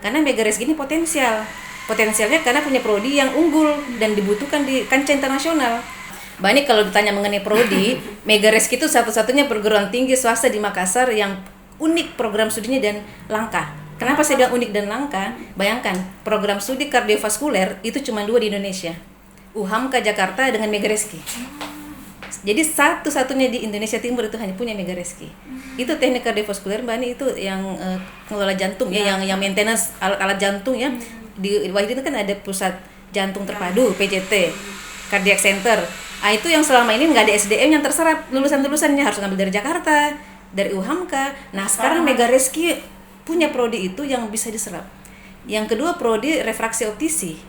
Karena Megareski ini potensialnya karena punya prodi yang unggul dan dibutuhkan di kancah internasional. Banyak kalau ditanya mengenai prodi, Megareski itu satu-satunya perguruan tinggi swasta di Makassar yang unik program studinya dan langka. Kenapa saya bilang unik dan langka? Bayangkan, program studi kardiovaskuler itu cuma 2 di Indonesia. UHAMKA Jakarta dengan Megareski. Jadi satu-satunya di Indonesia Timur itu hanya punya Megareski. Itu teknik kardiovaskuler, Mbak Ani, itu yang pengelola jantung ya, yang maintenance alat-alat jantung ya. Di Wahid itu kan ada pusat jantung terpadu PJT, cardiac center. Itu yang selama ini nggak ada SDM yang terserap, lulusannya harus ngambil dari Jakarta, dari UHAMKA. Nah sekarang Megareski punya prodi itu yang bisa diserap. Yang kedua prodi refraksi optisi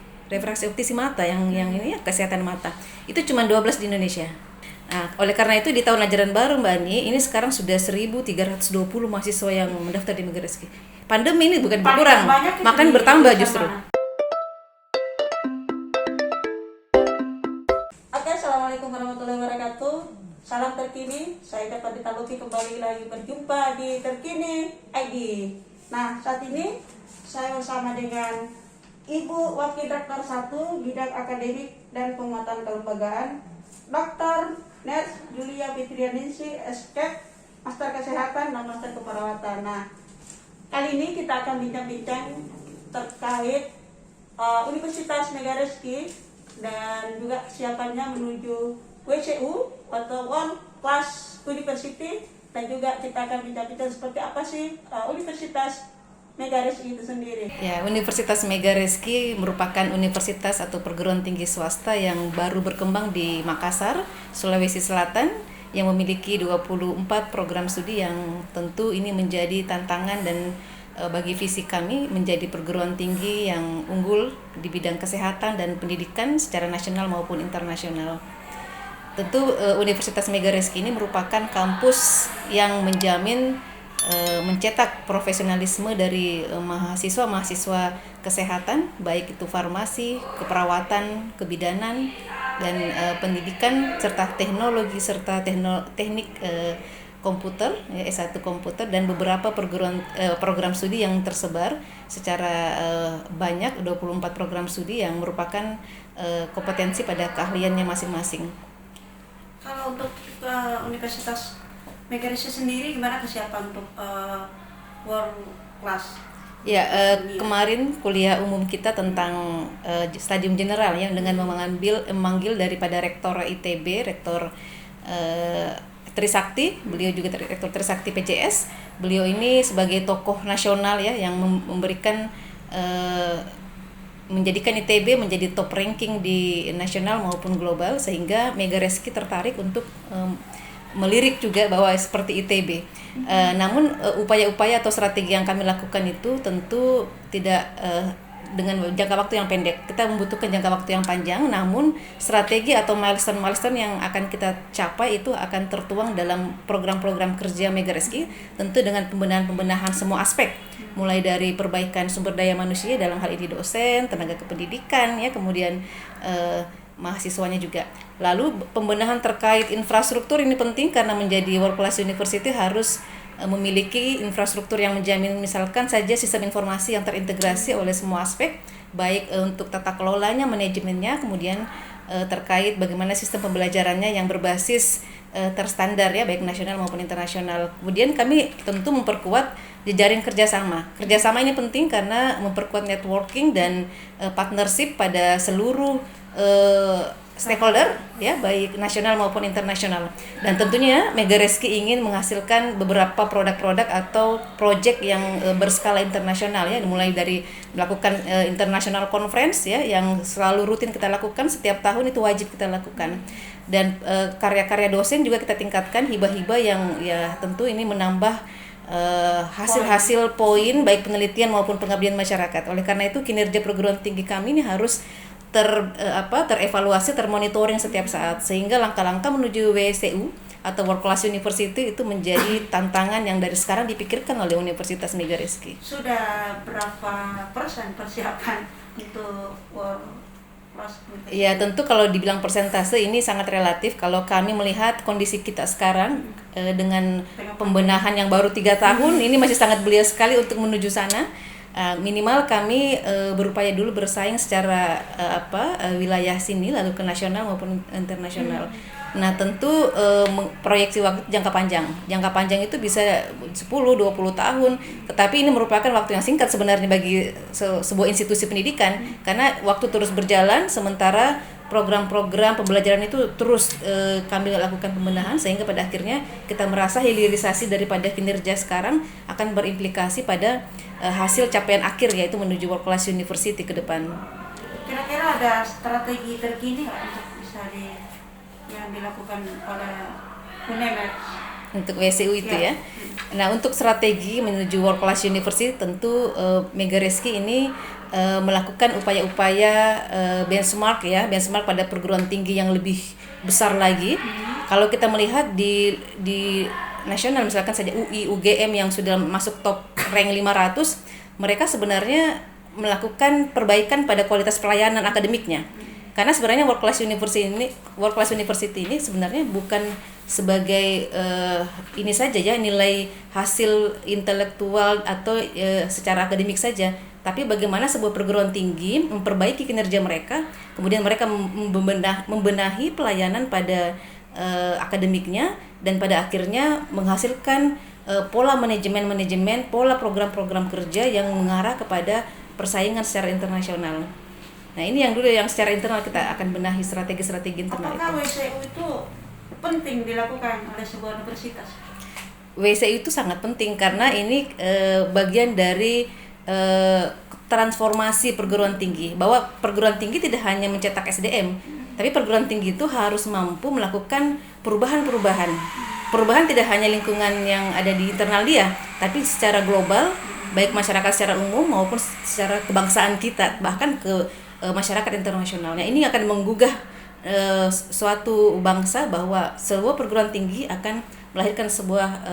mata yang ini ya, kesehatan mata. Itu cuma 12 di Indonesia. Nah, oleh karena itu di tahun ajaran baru Mbak Ani, ini sekarang sudah 1.320 mahasiswa yang mendaftar di Megareski. Pandemi ini bukan berkurang, makan bertambah justru. Oke, assalamualaikum warahmatullahi wabarakatuh. Salam terkini, saya dapat ditaluki kembali lagi berjumpa di Terkini ID. Nah, saat ini saya bersama dengan Ibu Wakil Rektor 1 Bidang Akademik dan Penguatan Kelembagaan, Dr. Nurse Julia Fitrianingsih, SKEP, Master Kesehatan dan Master Keperawatan. Nah, kali ini kita akan bincang-bincang terkait Universitas Megareski dan juga kesiapannya menuju WCU atau World Class University, dan juga kita akan bincang-bincang seperti apa sih Universitas Megareski itu sendiri. Ya, Universitas Megareski merupakan universitas atau perguruan tinggi swasta yang baru berkembang di Makassar, Sulawesi Selatan, yang memiliki 24 program studi yang tentu ini menjadi tantangan dan bagi visi kami menjadi perguruan tinggi yang unggul di bidang kesehatan dan pendidikan secara nasional maupun internasional. Tentu Universitas Megareski ini merupakan kampus yang menjamin mencetak profesionalisme dari mahasiswa kesehatan, baik itu farmasi, keperawatan, kebidanan, dan pendidikan serta teknologi serta teknik komputer, S1 komputer, dan beberapa program studi yang tersebar secara banyak, 24 program studi yang merupakan kompetensi pada keahliannya masing-masing. Kalau untuk Universitas Megareski sendiri gimana kesiapan untuk world class? Ya, kemarin kuliah umum kita tentang stadium general yang dengan memanggil daripada Rektor ITB, Rektor Trisakti, beliau juga Rektor Trisakti PJS. Beliau ini sebagai tokoh nasional ya yang memberikan menjadikan ITB menjadi top ranking di nasional maupun global, sehingga Megareski tertarik untuk melirik juga bahwa seperti ITB. Namun upaya-upaya atau strategi yang kami lakukan itu tentu tidak dengan jangka waktu yang pendek. Kita membutuhkan jangka waktu yang panjang, namun strategi atau milestone yang akan kita capai itu akan tertuang dalam program-program kerja Megareski, tentu dengan pembenahan semua aspek, mulai dari perbaikan sumber daya manusia dalam hal ini dosen, tenaga kependidikan ya, kemudian mahasiswanya juga. Lalu pembenahan terkait infrastruktur ini penting karena menjadi world class university harus memiliki infrastruktur yang menjamin misalkan saja sistem informasi yang terintegrasi oleh semua aspek, baik untuk tata kelolanya, manajemennya, kemudian terkait bagaimana sistem pembelajarannya yang berbasis terstandar ya, baik nasional maupun internasional. Kemudian kami tentu memperkuat jejaring kerjasama. Kerjasama ini penting karena memperkuat networking dan partnership pada seluruh stakeholder ya, baik nasional maupun internasional. Dan tentunya Megareski ingin menghasilkan beberapa produk-produk atau project yang berskala internasional ya, mulai dari melakukan international conference ya yang selalu rutin kita lakukan setiap tahun, itu wajib kita lakukan. Dan karya-karya dosen juga kita tingkatkan, hibah-hibah yang ya tentu ini menambah hasil-hasil poin baik penelitian maupun pengabdian masyarakat. Oleh karena itu kinerja perguruan tinggi kami ini harus terevaluasi, termonitoring setiap saat, sehingga langkah-langkah menuju WCU atau World Class University itu menjadi tantangan yang dari sekarang dipikirkan oleh Universitas Megareski. Sudah berapa persen persiapan untuk World Class University? Ya, tentu kalau dibilang persentase ini sangat relatif. Kalau kami melihat kondisi kita sekarang dengan pembenahan yang baru 3 tahun, ini masih sangat belia sekali untuk menuju sana. Minimal kami berupaya dulu bersaing secara wilayah sini lalu ke nasional maupun internasional. Nah, tentu proyeksi waktu jangka panjang. Jangka panjang itu bisa 10-20 tahun, tetapi ini merupakan waktu yang singkat sebenarnya bagi sebuah institusi pendidikan karena waktu terus berjalan sementara program-program pembelajaran itu terus kami lakukan pembenahan sehingga pada akhirnya kita merasa hilirisasi daripada kinerja sekarang akan berimplikasi pada hasil capaian akhir yaitu menuju world class university ke depan. Kira-kira ada strategi terkini nggak untuk bisa yang dilakukan oleh UNEMER untuk WSU itu ya. Nah, untuk strategi menuju world class university tentu Megareski ini melakukan upaya-upaya benchmark pada perguruan tinggi yang lebih besar lagi. Kalau kita melihat di nasional misalkan saja UI, UGM yang sudah masuk top rank 500, mereka sebenarnya melakukan perbaikan pada kualitas pelayanan akademiknya. Karena sebenarnya world class university ini sebenarnya bukan sebagai ini saja ya nilai hasil intelektual atau secara akademik saja, tapi bagaimana sebuah perguruan tinggi memperbaiki kinerja mereka, kemudian mereka membenahi pelayanan pada akademiknya dan pada akhirnya menghasilkan pola manajemen, pola program-program kerja yang mengarah kepada persaingan secara internasional. Nah, ini yang dulu yang secara internal kita akan benahi strategi-strategi internal. Apakah WSU itu penting dilakukan oleh sebuah universitas? WSU itu sangat penting karena ini bagian dari transformasi perguruan tinggi. Bahwa perguruan tinggi tidak hanya mencetak SDM, tapi perguruan tinggi itu harus mampu melakukan perubahan-perubahan. Perubahan tidak hanya lingkungan yang ada di internal dia, tapi secara global, baik masyarakat secara umum maupun secara kebangsaan kita, bahkan ke masyarakat internasionalnya. Ini akan menggugah suatu bangsa bahwa sebuah perguruan tinggi akan melahirkan sebuah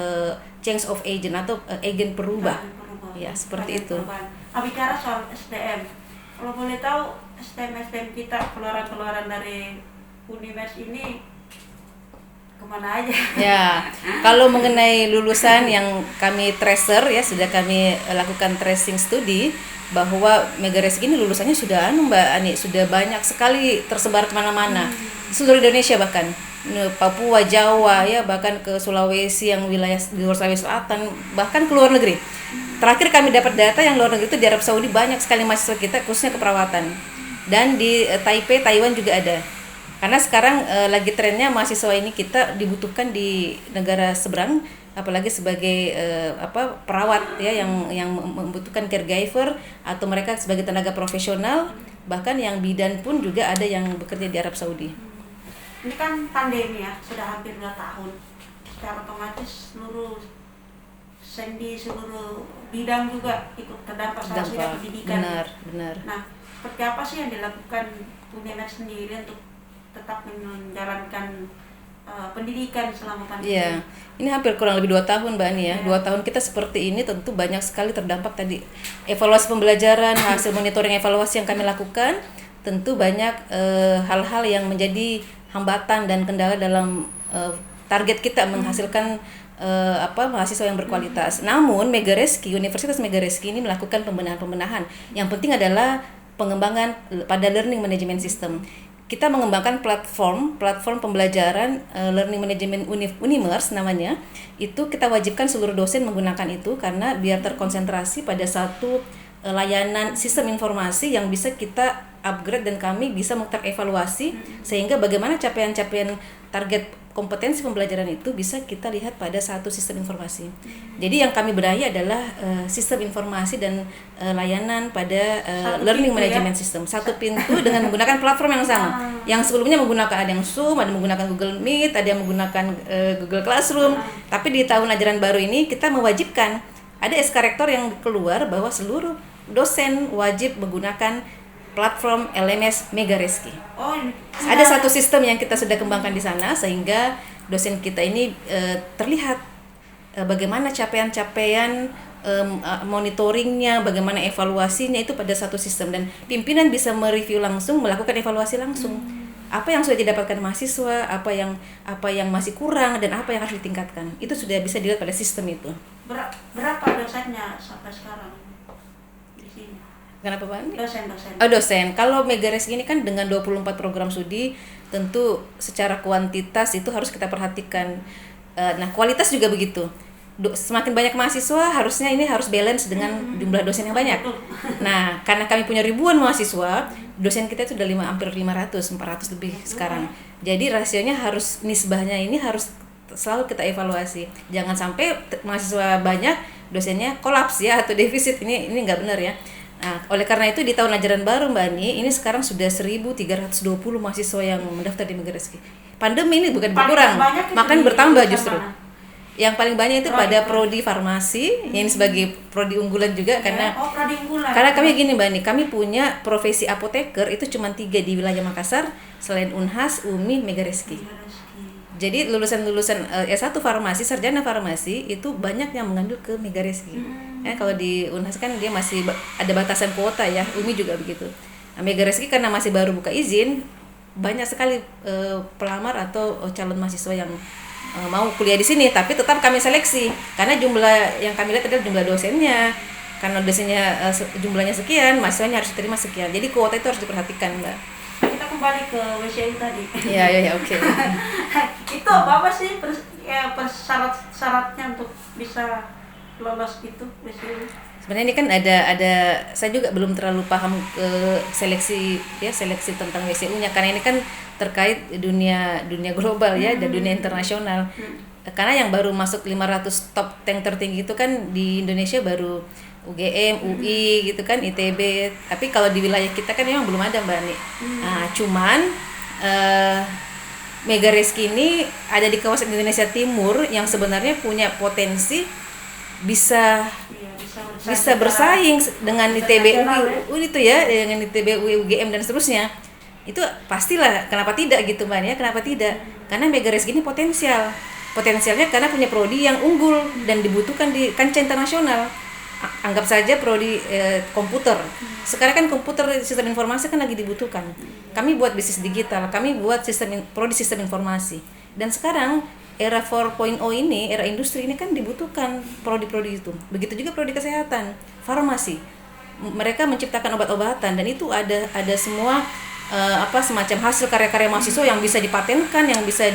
change of agent atau agen perubah. Ya, seperti itu. Bicara soal SDM, kalau boleh tahu SDM kita keluaran dari Unimers ini kemana aja? Ya, kalau mengenai lulusan yang kami tracer ya, sudah kami lakukan tracing studi bahwa Megareski ini lulusannya sudah Mbak Ani, sudah banyak sekali tersebar kemana-mana, seluruh Indonesia bahkan Papua, Jawa ya, bahkan ke Sulawesi yang wilayah di luar Sulawesi Selatan, bahkan ke luar negeri. Terakhir kami dapat data yang luar negeri itu di Arab Saudi banyak sekali mahasiswa kita khususnya keperawatan, dan di Taipei, Taiwan juga ada. Karena sekarang lagi trennya mahasiswa ini kita dibutuhkan di negara seberang, apalagi sebagai perawat ya yang membutuhkan caregiver atau mereka sebagai tenaga profesional, bahkan yang bidan pun juga ada yang bekerja di Arab Saudi. Ini kan pandemi ya, sudah hampir 2 tahun. Secara otomatis seluruh sendi, seluruh bidang juga ikut terdampak salah satunya pendidikan. Benar. Nah, seperti apa sih yang dilakukan UNEMER sendiri untuk tetap menjalankan pendidikan selama pandemi? Iya, ini hampir kurang lebih 2 tahun Mbak Ani ya. 2 tahun kita seperti ini tentu banyak sekali terdampak tadi. Evaluasi pembelajaran, hasil monitoring evaluasi yang kami lakukan, tentu banyak hal-hal yang menjadi hambatan dan kendala dalam target kita menghasilkan mahasiswa yang berkualitas. Namun Universitas Megareski ini melakukan pembenahan. Yang penting adalah pengembangan pada learning management system. Kita mengembangkan platform pembelajaran learning management Unimers namanya. Itu kita wajibkan seluruh dosen menggunakan itu karena biar terkonsentrasi pada satu layanan sistem informasi yang bisa kita upgrade dan kami bisa terevaluasi sehingga bagaimana capaian-capaian target kompetensi pembelajaran itu bisa kita lihat pada satu sistem informasi. Jadi yang kami benahi adalah sistem informasi dan layanan pada learning management system. Satu pintu dengan menggunakan platform yang sama. Yang sebelumnya menggunakan ada yang Zoom, ada yang menggunakan Google Meet, ada yang menggunakan Google Classroom. Tapi di tahun ajaran baru ini kita mewajibkan ada SK Rektor yang keluar bahwa seluruh dosen wajib menggunakan platform LMS Megareski. Ada satu sistem yang kita sudah kembangkan di sana sehingga dosen kita ini terlihat bagaimana capaian-capaian monitoringnya, bagaimana evaluasinya itu pada satu sistem dan pimpinan bisa mereview langsung, melakukan evaluasi langsung. Apa yang sudah didapatkan mahasiswa, apa yang masih kurang dan apa yang harus ditingkatkan. Itu sudah bisa dilihat pada sistem itu. Berapa dosennya sampai sekarang? Kenapa Pak Andi? Dosen. Oh, dosen. Kalau Mega Reski ini kan dengan 24 program studi, tentu secara kuantitas itu harus kita perhatikan. Nah, kualitas juga begitu. Semakin banyak mahasiswa, harusnya ini harus balance dengan jumlah dosen yang banyak. Nah, karena kami punya ribuan mahasiswa, dosen kita itu udah hampir 400 lebih sekarang. Jadi rasionya harus, nisbahnya ini harus selalu kita evaluasi. Jangan sampai mahasiswa banyak, dosennya kolaps ya atau defisit. Ini nggak benar ya. Nah, oleh karena itu di tahun ajaran baru Mbak Ani, ini sekarang sudah 1.320 mahasiswa yang mendaftar di Mega Reski. Pandemi ini bukan berkurang, makan bertambah justru. Yang paling banyak itu pada prodi farmasi, yang sebagai prodi unggulan juga karena prodi unggulan. Karena kami gini Mbak Ani, kami punya profesi apoteker itu cuma 3 di wilayah Makassar, selain Unhas, UMI, Mega Reski. Jadi lulusan S1 farmasi, sarjana farmasi itu banyak yang mengambil ke Mega Reski. Kalau di Unhas kan dia masih ada batasan kuota ya, UMI juga begitu. Nah, Mega Reski karena masih baru buka izin, banyak sekali pelamar atau calon mahasiswa yang mau kuliah di sini, tapi tetap kami seleksi karena jumlah yang kami lihat adalah jumlah dosennya. Karena dosennya jumlahnya sekian, mahasiswanya harus diterima sekian. Jadi kuota itu harus diperhatikan, Mbak. Kita kembali ke WCU tadi. Iya, oke. Itu apa sih syarat-syaratnya untuk bisa lolos itu WCU? Sebenarnya ini kan ada saya juga belum terlalu paham seleksi tentang WCU-nya karena ini kan terkait dunia global ya dan dunia internasional. Karena yang baru masuk 500 top 10 tertinggi itu kan di Indonesia baru UGM, UI gitu kan, ITB. Tapi kalau di wilayah kita kan memang belum ada Mbak Ani. Nah, cuman Mega Reski ini ada di kawasan Indonesia Timur yang sebenarnya punya potensi bisa bersaing dengan ITB, UI itu ya, dengan ITB, UI, UGM dan seterusnya. Itu pastilah, kenapa tidak gitu Mbak ya? Kenapa tidak? Karena Mega Reski ini potensialnya karena punya prodi yang unggul dan dibutuhkan di kancah internasional. Anggap saja prodi komputer. Sekarang kan komputer sistem informasi kan lagi dibutuhkan. Kami buat bisnis digital, kami buat prodi sistem informasi. Dan sekarang era 4.0 ini, era industri ini kan dibutuhkan prodi-prodi itu. Begitu juga prodi kesehatan, farmasi. Mereka menciptakan obat-obatan dan itu ada semua semacam hasil karya-karya mahasiswa yang bisa dipatenkan, yang bisa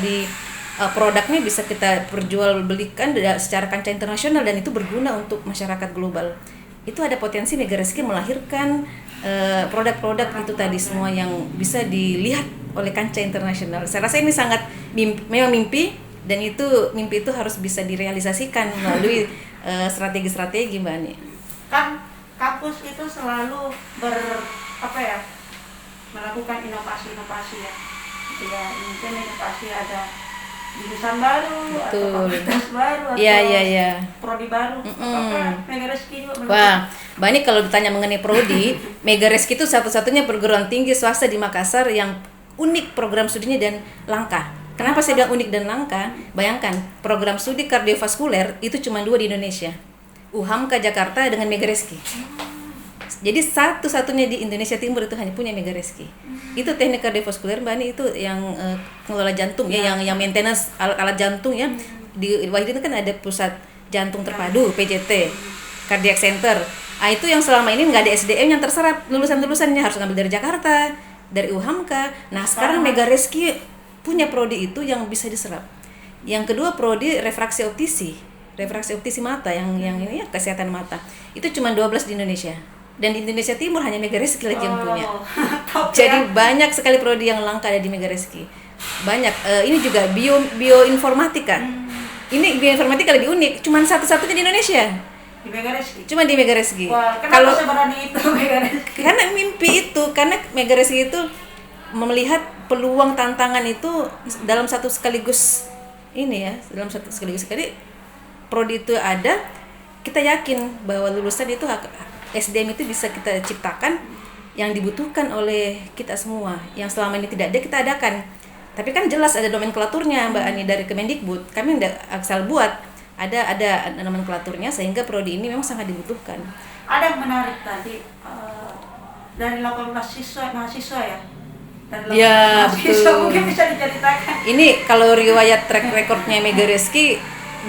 produknya bisa kita perjualbelikan secara kancah internasional dan itu berguna untuk masyarakat global. Itu ada potensi Mega Reski melahirkan produk-produk itu tadi semua yang bisa dilihat oleh kancah internasional. Saya rasa ini sangat memang mimpi dan mimpi itu harus bisa direalisasikan melalui strategi-strategi Mbak Ani. Kan kampus itu selalu melakukan inovasi-inovasi ya. Ya, mungkin inovasi ada jurusan baru atau fakultas baru atau prodi baru. Mega Reski juga menurut. Wah, Mbak Ani kalau ditanya mengenai prodi, Mega Reski itu satu-satunya perguruan tinggi swasta di Makassar yang unik program studinya dan langka. Kenapa saya bilang unik dan langka? Bayangkan, program studi kardiovaskuler itu cuma 2 di Indonesia. UHAMKA Jakarta dengan Mega Reski. Jadi satu-satunya di Indonesia Timur itu hanya punya Mega Reski. Itu teknik kardiovaskuler Mbak Ani itu yang mengelola jantung ya, yang maintenance alat jantung ya. Di Wahidin kan ada pusat jantung terpadu PJT, cardiac center. Itu yang selama ini nggak ada SDM yang terserap lulusan-lulusannya harus ngambil dari Jakarta, dari UHAMKA. Nah sekarang Mega Reski punya prodi itu yang bisa diserap. Yang kedua prodi refraksi optisi mata yang ini ya, kesehatan mata. Itu cuma 12 di Indonesia. Dan di Indonesia Timur hanya Mega Reski lagi yang punya. Jadi banyak sekali prodi yang langka ada di Mega Reski. Banyak. Ini juga bioinformatika. Ini bioinformatika lebih unik. Cuma satu-satunya di Indonesia. Di Mega Reski. Cuma di Mega Reski. Wah, kenapa saya berani itu Mega Reski? Karena mimpi itu, karena Mega Reski itu melihat peluang tantangan itu dalam satu sekaligus sekali prodi itu ada, kita yakin bahwa lulusan itu SDM itu bisa kita ciptakan yang dibutuhkan oleh kita semua. Yang selama ini tidak ada kita adakan. Tapi kan jelas ada nomenklaturnya Mbak Ani dari Kemendikbud. Kami tidak asal buat, ada nomenklaturnya sehingga prodi ini memang sangat dibutuhkan. Ada yang menarik tadi dari 18 mahasiswa ya. Ya betul. Mungkin bisa diceritakan. Ini kalau riwayat track recordnya Mega Reski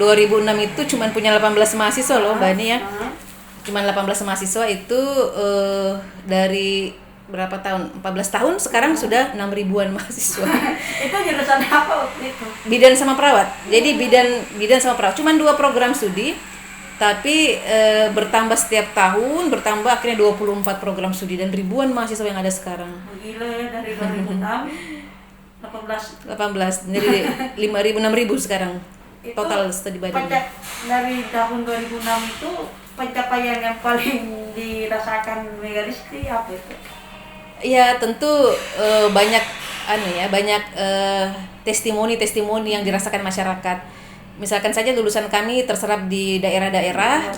2006 itu cuma punya 18 mahasiswa loh Mbak Ani ya. Cuman 18 mahasiswa itu dari berapa tahun? 14 tahun sekarang sudah 6 ribuan mahasiswa. Itu jurusan apa waktu itu? Bidan sama perawat. Jadi bidan sama perawat. Cuman 2 program studi, tapi bertambah setiap tahun, bertambah akhirnya 24 program studi dan ribuan mahasiswa yang ada sekarang. Gila ya, dari 2006 18 jadi 5.000 6.000 sekarang itu total studi badan. Dari tahun 2006 itu pencapaian yang paling dirasakan Mega Rizky apa itu? Ya tentu banyak banyak testimoni yang dirasakan masyarakat. Misalkan saja lulusan kami terserap di daerah-daerah,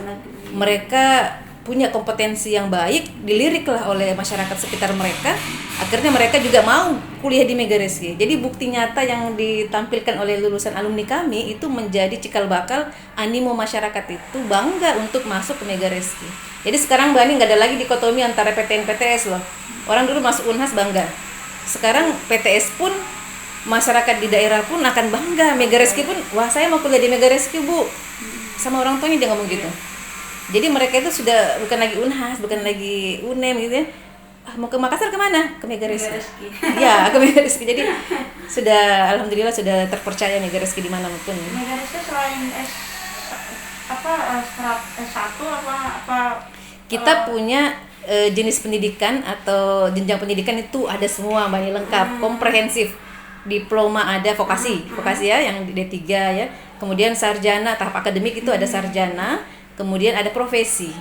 mereka punya kompetensi yang baik, diliriklah oleh masyarakat sekitar mereka. Akhirnya mereka juga mau kuliah di Mega Rizky. Jadi bukti nyata yang ditampilkan oleh lulusan alumni kami itu menjadi cikal bakal animo masyarakat itu bangga untuk masuk ke Mega Rizky. Jadi sekarang Mbak Ani nggak ada lagi dikotomi antara PTN PTS loh. Orang dulu masuk Unhas bangga. Sekarang PTS pun masyarakat di daerah pun akan bangga. Mega Rizky pun, wah saya mau kuliah di Mega Rizky Bu. Sama orang tuanya dia ngomong gitu. Jadi mereka itu sudah bukan lagi Unhas, bukan lagi UNEM gitu ya. Mau ke Makassar kemana? Ke Mega Rizky. Ya, ke Mega Rizky. Jadi sudah alhamdulillah sudah terpercaya Mega Rizky di mana-pun. Mega Rizky selain S1 apa kita punya jenis pendidikan atau jenjang pendidikan itu ada semua Mbak, lengkap, komprehensif. Diploma ada, vokasi ya yang D3 ya. Kemudian sarjana, tahap akademik itu ada sarjana, kemudian ada profesi.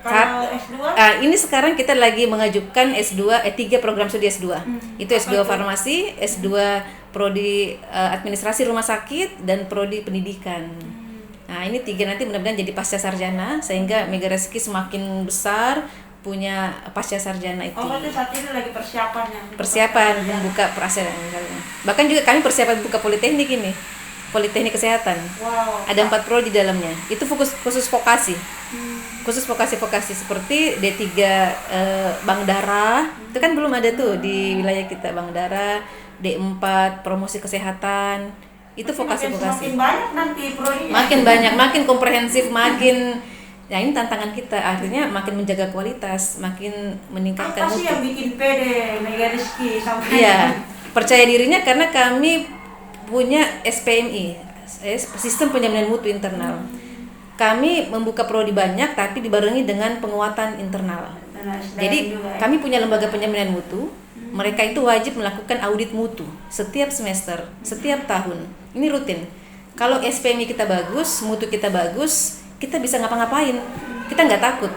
Kalau S2? Ini sekarang kita lagi mengajukan S2, 3 program studi S2. Itu S2 farmasi, S2 prodi administrasi rumah sakit, dan prodi pendidikan. Nah, ini 3 nanti mudah-mudahan jadi pasca sarjana sehingga Mega Rizky semakin besar punya pasca sarjana itu. Oh, berarti saat ini lagi persiapan membuka prasarana. Bahkan juga kami persiapan buka politeknik ini. Politeknik Kesehatan. Wow. Ada 4 prodi di dalamnya. Itu khusus vokasi. Khusus vokasi seperti D3 Bank Darah. Itu kan belum ada tuh di wilayah kita, Bank Darah, D4 promosi kesehatan. Itu vokasi. Makin banyak nanti prodinya. Makin banyak, makin komprehensif, makin ya ini tantangan kita, akhirnya makin menjaga kualitas, makin meningkatkan mutu. Apa sih yang bikin pede Mega Rizky sampai? Iya, percaya dirinya karena kami punya SPMI, sistem penjaminan mutu internal. Kami membuka prodi banyak tapi dibarengi dengan penguatan internal. Jadi kami punya lembaga penjaminan mutu. Mereka itu wajib melakukan audit mutu setiap semester, setiap tahun. Ini rutin. Kalau SPMI kita bagus, mutu kita bagus, kita bisa ngapa-ngapain. Kita nggak takut.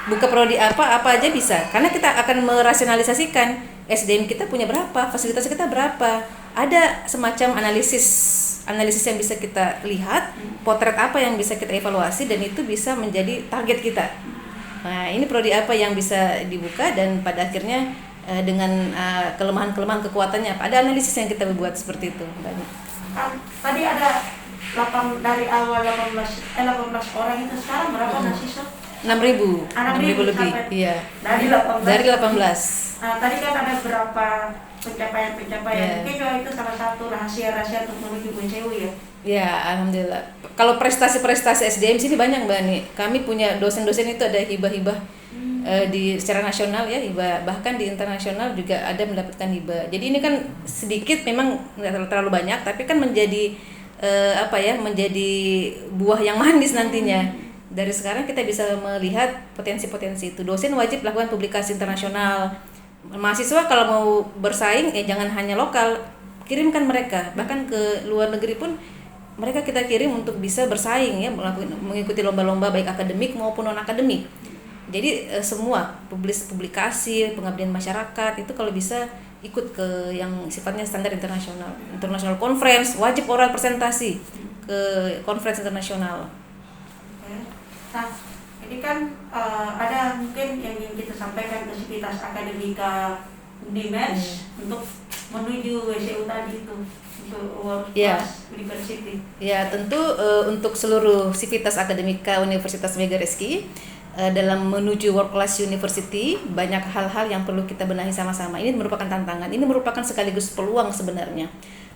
Buka prodi apa aja bisa. Karena kita akan merasionalisasikan SDM kita punya berapa, fasilitas kita berapa. Ada semacam analisis yang bisa kita lihat, potret apa yang bisa kita evaluasi, dan itu bisa menjadi target kita. Nah, ini prodi apa yang bisa dibuka, dan pada akhirnya dengan kelemahan-kelemahan kekuatannya ada analisis yang kita buat seperti itu. Banyak. Tadi ada dari awal 18 orang itu, sekarang berapa mahasiswa? 6.000 lebih. Iya. Dari 18. Nah, tadi kan ada berapa pencapaian. Mungkin juga itu salah satu rahasia untuk menuju BCU ya. Ya, alhamdulillah. Kalau prestasi SDM sini banyak Mbak Ani. Kami punya dosen-dosen itu ada hibah-hibah secara nasional ya, hibah, bahkan di internasional juga ada mendapatkan hibah. Jadi ini kan sedikit, memang nggak terlalu banyak, tapi kan menjadi menjadi buah yang manis nantinya. Dari sekarang kita bisa melihat potensi-potensi itu. Dosen wajib melakukan publikasi internasional. Mahasiswa kalau mau bersaing jangan hanya lokal, kirimkan mereka, bahkan ke luar negeri pun mereka kita kirim untuk bisa bersaing ya, mengikuti lomba-lomba baik akademik maupun non akademik. Jadi semua publikasi, pengabdian masyarakat itu kalau bisa ikut ke yang sifatnya standar internasional conference, wajib oral presentasi ke conference internasional. Nah, ini kan ada mungkin yang ingin kita sampaikan ke Sivitas Akademika Unimers untuk menuju WCU tadi itu, untuk World Class University. Ya, tentu untuk seluruh Sivitas Akademika Universitas Mega Rizky dalam menuju World Class University banyak hal-hal yang perlu kita benahi sama-sama. Ini merupakan tantangan, ini merupakan sekaligus peluang sebenarnya.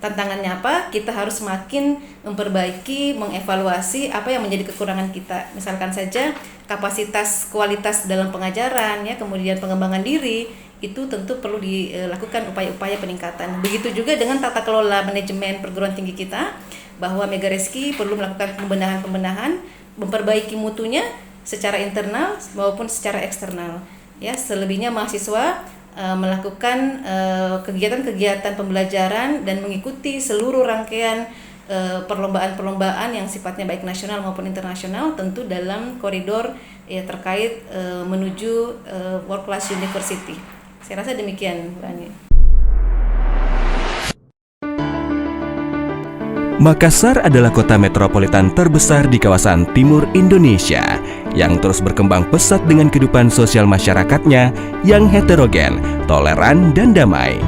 Tantangannya apa? Kita harus semakin memperbaiki, mengevaluasi apa yang menjadi kekurangan kita. Misalkan saja kapasitas kualitas dalam pengajaran, ya, kemudian pengembangan diri, itu tentu perlu dilakukan upaya-upaya peningkatan. Begitu juga dengan tata kelola manajemen perguruan tinggi kita, bahwa Megareski perlu melakukan pembenahan-pembenahan, memperbaiki mutunya secara internal maupun secara eksternal. Ya, selebihnya mahasiswa melakukan kegiatan-kegiatan pembelajaran dan mengikuti seluruh rangkaian perlombaan-perlombaan yang sifatnya baik nasional maupun internasional, tentu dalam koridor ya terkait menuju world class university. Saya rasa demikian, Bu Ani. Makassar adalah kota metropolitan terbesar di kawasan timur Indonesia yang terus berkembang pesat dengan kehidupan sosial masyarakatnya yang heterogen, toleran, dan damai.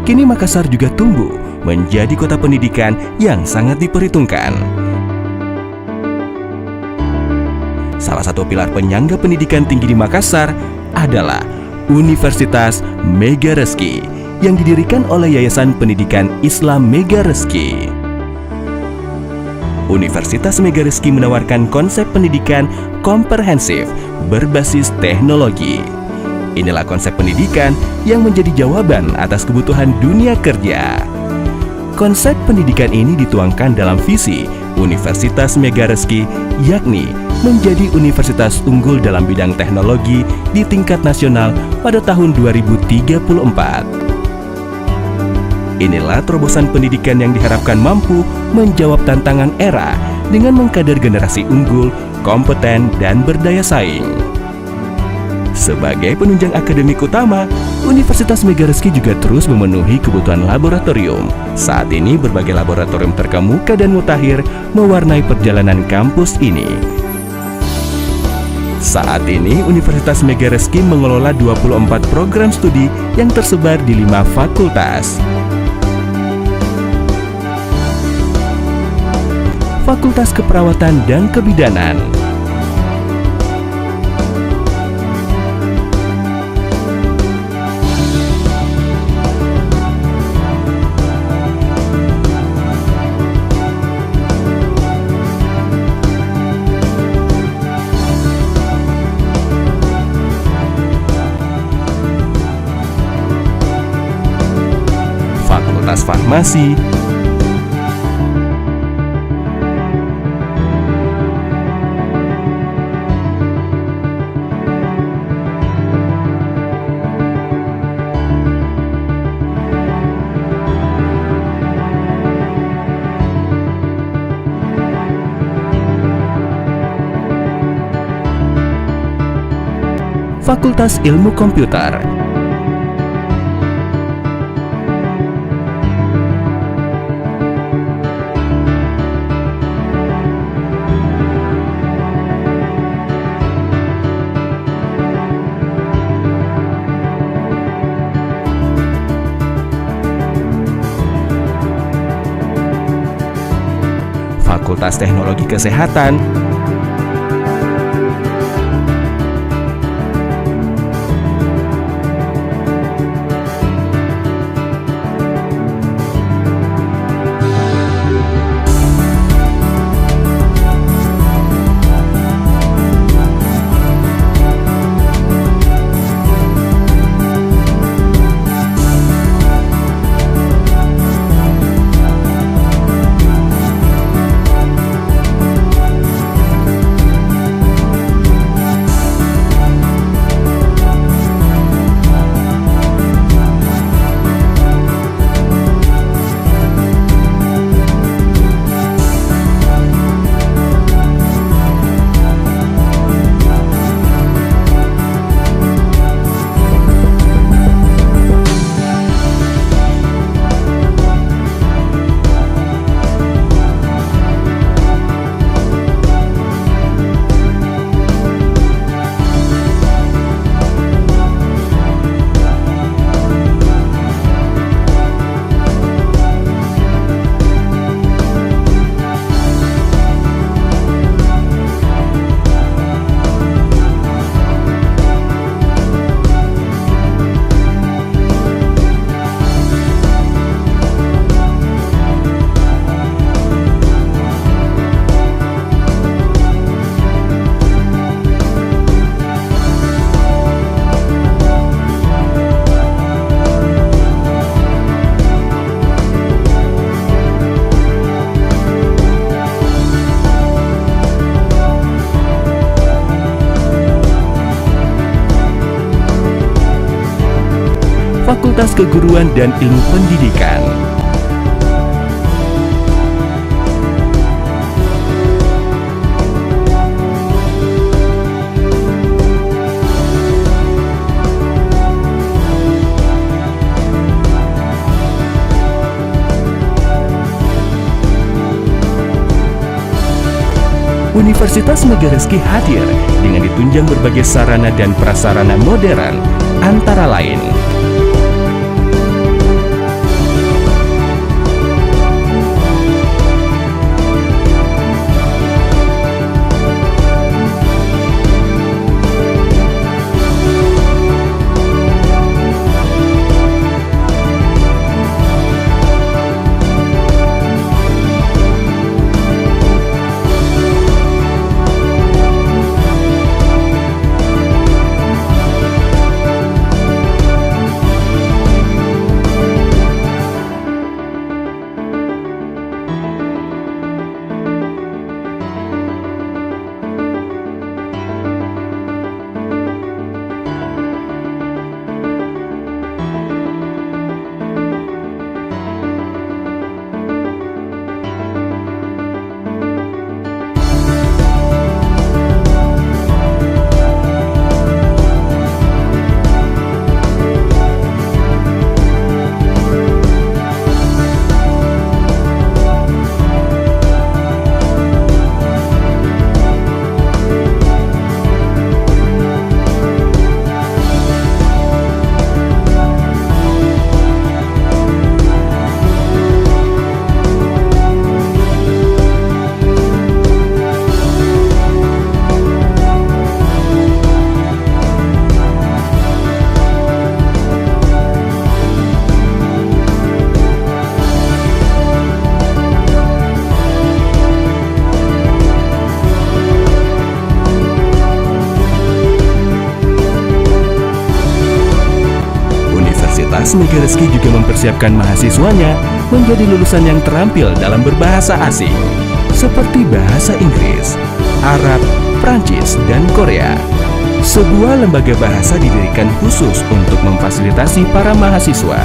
Kini Makassar juga tumbuh menjadi kota pendidikan yang sangat diperhitungkan. Salah satu pilar penyangga pendidikan tinggi di Makassar adalah Universitas Megareski yang didirikan oleh Yayasan Pendidikan Islam Megareski. Universitas Megareski menawarkan konsep pendidikan komprehensif berbasis teknologi. Inilah konsep pendidikan yang menjadi jawaban atas kebutuhan dunia kerja. Konsep pendidikan ini dituangkan dalam visi Universitas Megareski, yakni menjadi universitas unggul dalam bidang teknologi di tingkat nasional pada tahun 2034. Inilah terobosan pendidikan yang diharapkan mampu menjawab tantangan era dengan mengkader generasi unggul, kompeten, dan berdaya saing. Sebagai penunjang akademik utama, Universitas Megareski juga terus memenuhi kebutuhan laboratorium. Saat ini berbagai laboratorium terkemuka dan mutakhir mewarnai perjalanan kampus ini. Saat ini Universitas Megareski mengelola 24 program studi yang tersebar di 5 fakultas. Fakultas Keperawatan dan Kebidanan, Fakultas Farmasi, Fakultas Ilmu Komputer, Fakultas Teknologi Kesehatan, Fakultas Keguruan dan Ilmu Pendidikan. Universitas Megarezki hadir dengan ditunjang berbagai sarana dan prasarana modern, antara lain Universitas Megarizki juga mempersiapkan mahasiswanya menjadi lulusan yang terampil dalam berbahasa asing, seperti bahasa Inggris, Arab, Prancis, dan Korea. Sebuah lembaga bahasa didirikan khusus untuk memfasilitasi para mahasiswa.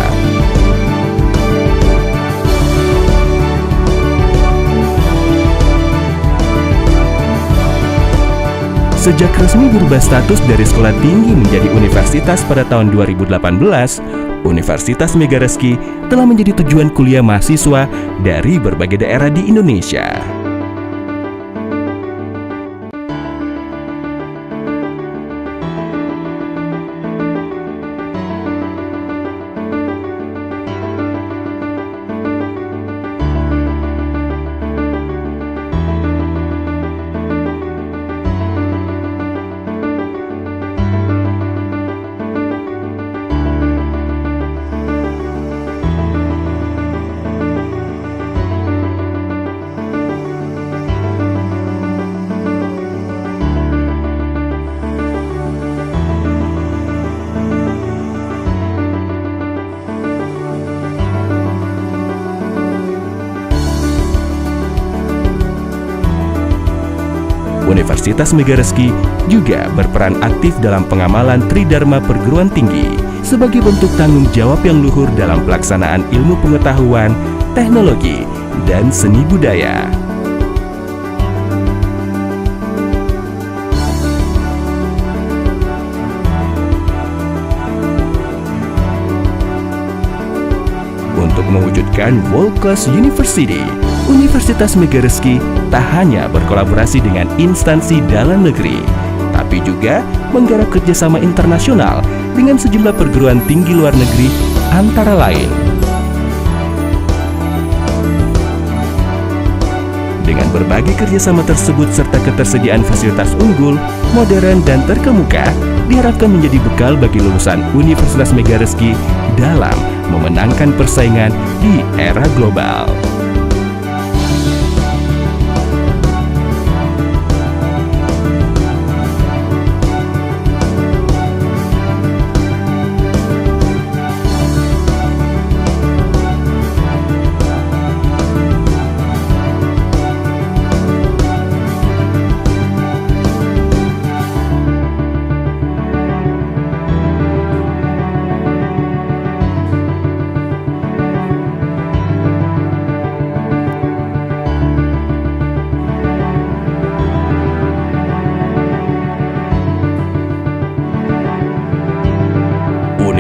Sejak resmi berubah status dari sekolah tinggi menjadi universitas pada tahun 2018, Universitas Megarizki telah menjadi tujuan kuliah mahasiswa dari berbagai daerah di Indonesia. Universitas Megarizki juga berperan aktif dalam pengamalan Tridharma Perguruan Tinggi sebagai bentuk tanggung jawab yang luhur dalam pelaksanaan ilmu pengetahuan, teknologi, dan seni budaya. Untuk mewujudkan World Class University, Universitas Megarizki tak hanya berkolaborasi dengan instansi dalam negeri, tapi juga menggarap kerjasama internasional dengan sejumlah perguruan tinggi luar negeri, antara lain dengan berbagai kerjasama tersebut serta ketersediaan fasilitas unggul, modern, dan terkemuka diharapkan menjadi bekal bagi lulusan Universitas Megarizki dalam memenangkan persaingan di era global.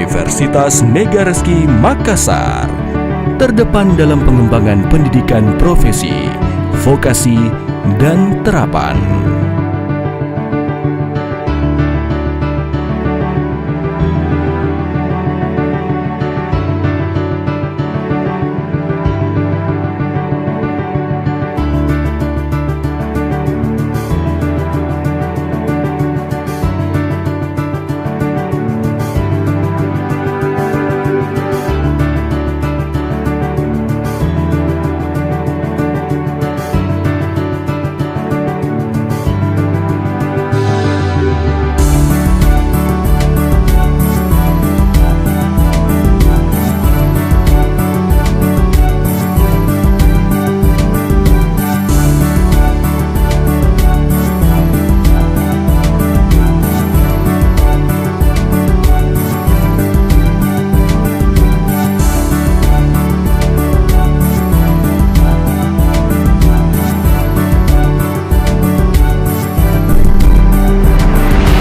Universitas Megareski Makassar, terdepan dalam pengembangan pendidikan profesi, vokasi, dan terapan.